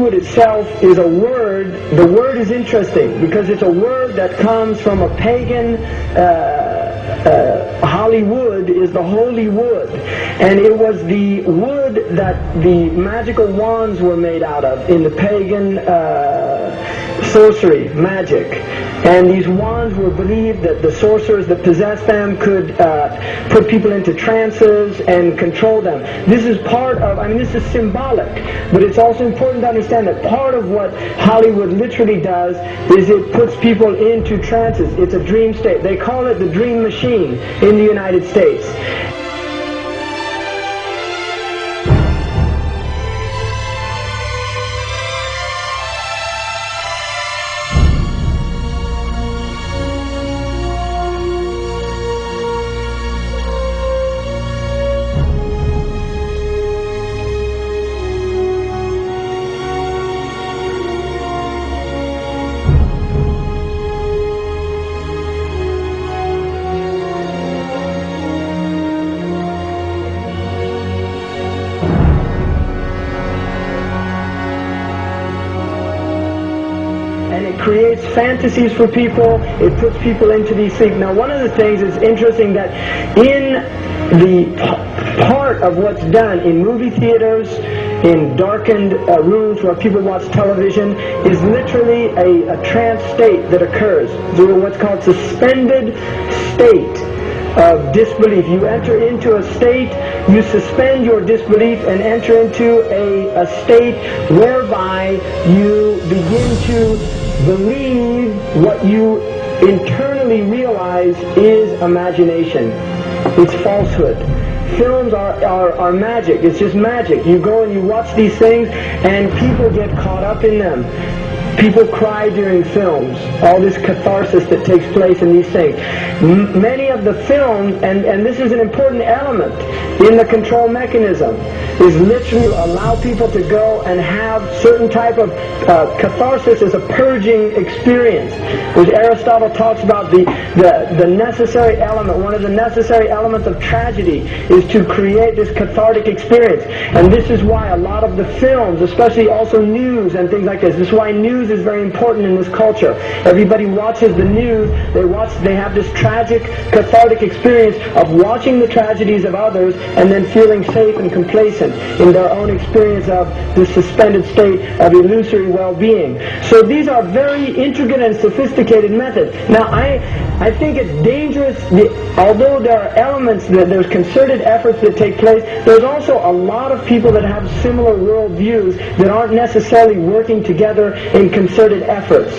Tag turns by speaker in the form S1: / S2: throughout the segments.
S1: Hollywood itself is a word. The word is interesting because it's a word that comes from a pagan. Hollywood is the holy wood, and it was the wood that the magical wands were made out of in the pagan sorcery, magic. And these wands were believed that the sorcerers that possessed them could put people into trances and control them. This is part of, this is symbolic, but it's also important to understand that part of what Hollywood literally does is it puts people into trances. It's a dream state. They call it the dream machine in the United States. Creates fantasies for people. It puts people into these things. Now, one of the things is interesting that in the part of what's done in movie theaters, in darkened rooms where people watch television, is literally a trance state that occurs. What's called suspended state of disbelief. You enter into a state, you suspend your disbelief and enter into a state whereby you begin to believe what you internally realize is imagination. It's falsehood. Films are magic. It's just magic. You go and you watch these things and people get caught up in them. People cry during films. All this catharsis that takes place in these things. Many of the films, and this is an important element in the control mechanism, is literally allow people to go and have certain type of catharsis as a purging experience. Which Aristotle talks about the necessary element. One of the necessary elements of tragedy is to create this cathartic experience. And this is why a lot of the films, especially also news and things like this is why news is very important in this culture. Everybody watches the news, they have this tragic, cathartic experience of watching the tragedies of others and then feeling safe and complacent in their own experience of this suspended state of illusory well-being. So these are very intricate and sophisticated methods. Now I think it's dangerous, although there are elements, there's concerted efforts that take place, there's also a lot of people that have similar worldviews that aren't necessarily working together in concerted efforts.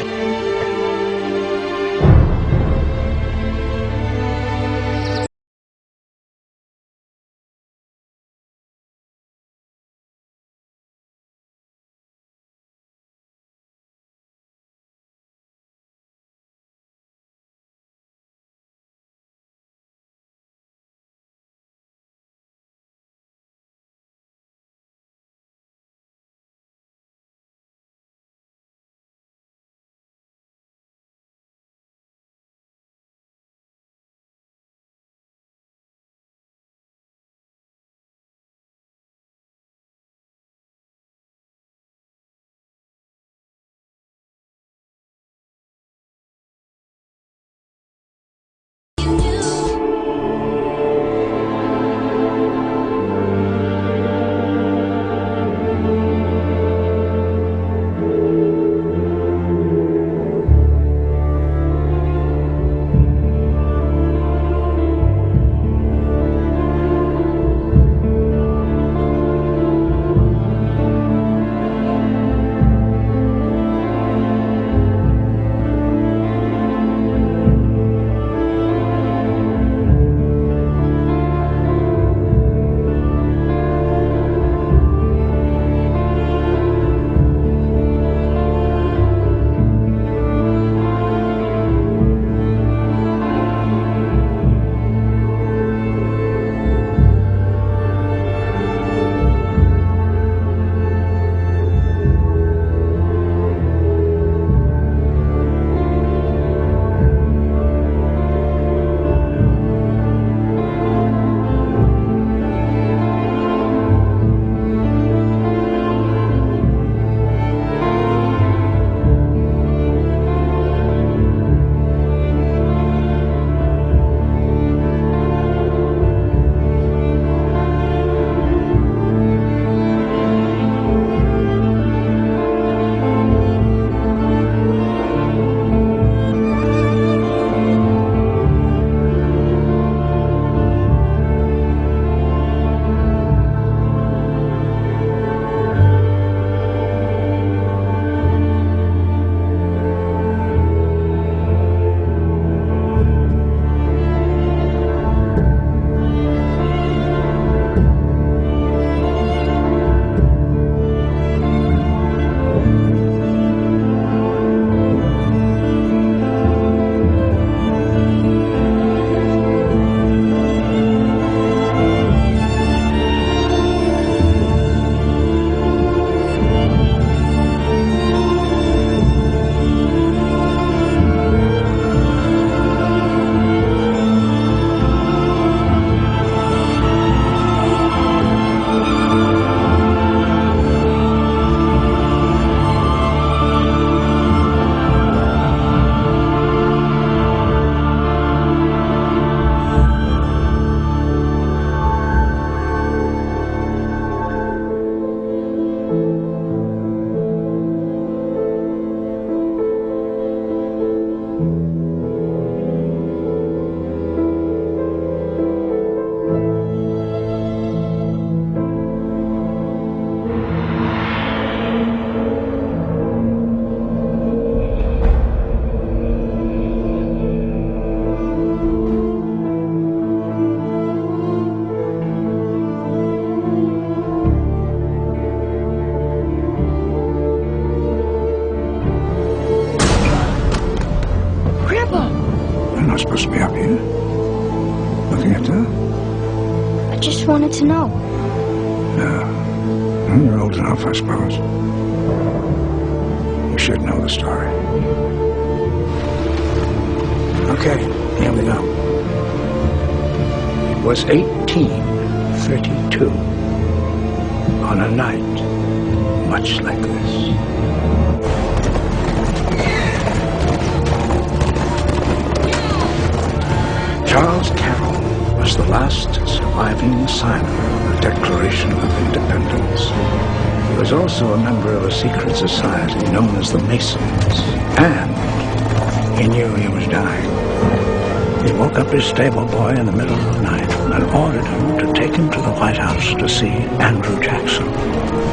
S2: supposed to be up here, looking at that.
S3: I just wanted to know.
S2: No. You're old enough, I suppose. You should know the story. Okay, here we go. It was 1832, on a night much like this. Charles Carroll was the last surviving signer of the Declaration of Independence. He was also a member of a secret society known as the Masons, and he knew he was dying. He woke up his stable boy in the middle of the night and ordered him to take him to the White House to see Andrew Jackson,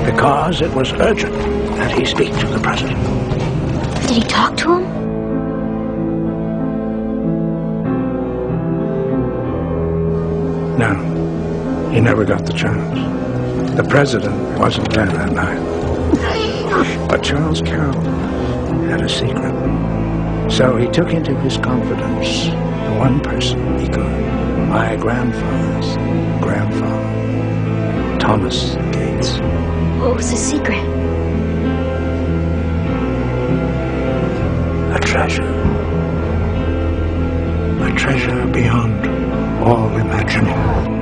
S2: because it was urgent that he speak to the president.
S3: Did he talk to him?
S2: No, he never got the chance. The president wasn't there that night. But Charles Carroll had a secret. So he took into his confidence the one person he could, my grandfather's grandfather, Thomas Gates.
S3: What was the secret?
S2: A treasure. A treasure beyond all imagining.